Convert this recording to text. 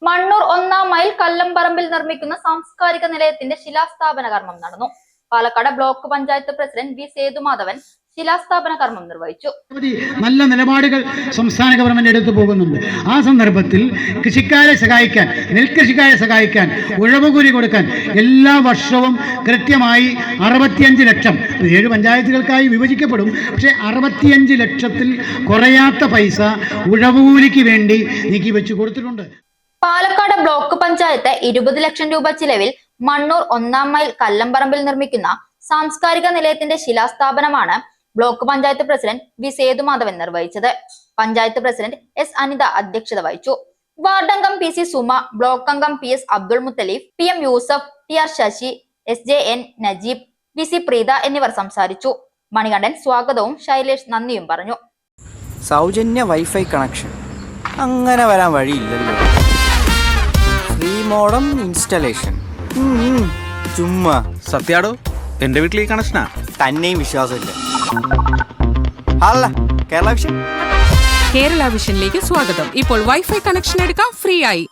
Mannur 1-ാം mile കല്ലംപറമ്പിൽ നിർമ്മിക്കുന്ന സാംസ്കാരിക നിലയത്തിന്റെ ശിലാസ്ഥാപന കർമ്മം നടന്നു. Palakkad block panchayat president V Sethumadhavan ശിലാസ്ഥാപന കർമ്മം നിർവഹിച്ചു. നല്ല നിലപാടുകൾ സംസ്ഥാന ഗവൺമെന്റ് എടുത്തു പോകുന്നുണ്ട്. ആ സന്ദർഭത്തിൽ കൃഷിക്കാരെ സഹായിക്കാൻ, നെൽകൃഷിക്കാരെ സഹായിക്കാൻ, ഉഴവുകൂലി കൊടുക്കാൻ എല്ലാ വർഷവും കൃത്യമായി 65 ലക്ഷം 7 പഞ്ചായത്തുകൾക്കായി വിഭജിക്കപ്പെടും. പക്ഷേ 65 ലക്ഷത്തിൽ കുറയാത്ത പൈസ ഉഴവുകൂലിക്ക് വേണ്ടി നീക്കി വെച്ച് കൊടുത്തിട്ടുണ്ട്. പാലക്കാട് ബ്ലോക്ക് പഞ്ചായത്ത് 20 ലക്ഷം രൂപ ചിലവിൽ മണ്ണൂർ 1-ാം മൈൽ കല്ലംപറമ്പിൽ നിർമ്മിക്കുന്ന സാംസ്കാരിക നിലയത്തിന്റെ ശിലാസ്ഥാപനമാണ് block panchayat president V Sethumadhavan നിർവഹിച്ചത്. പഞ്ചായത്ത് പ്രസിഡന്റ് എസ് അനിത അധ്യക്ഷത വഹിച്ചു. വാർഡ് അംഗം പി സി സുമ, ബ്ലോക്ക് അംഗം P S Abdul Muthaleef, P M Yusuf, T R Sasi, SJN Najeeb, V C Preetha എന്നിവർ സംസാരിച്ചു. മണികണ്ഠൻ സ്വാഗതവും ശൈലേഷ് നന്ദിയും പറഞ്ഞു. സൗജന്യ വൈഫൈ കണക്ഷൻ അങ്ങനെ വരാൻ വഴിയില്ലല്ലോ. ഫ്രീ മോഡം ഇൻസ്റ്റലേഷൻ ചുമ്മാ. സത്യാടോ, എന്റെ വീട്ടിൽ ഈ കണക്ഷനാ. തന്നെയും വിശ്വാസമില്ല. അല്ല, കേരള വിഷൻ. കേരള വിഷനിലേക്ക് സ്വാഗതം. ഇപ്പോൾ വൈഫൈ കണക്ഷൻ എടുക്കാം ഫ്രീ ആയി.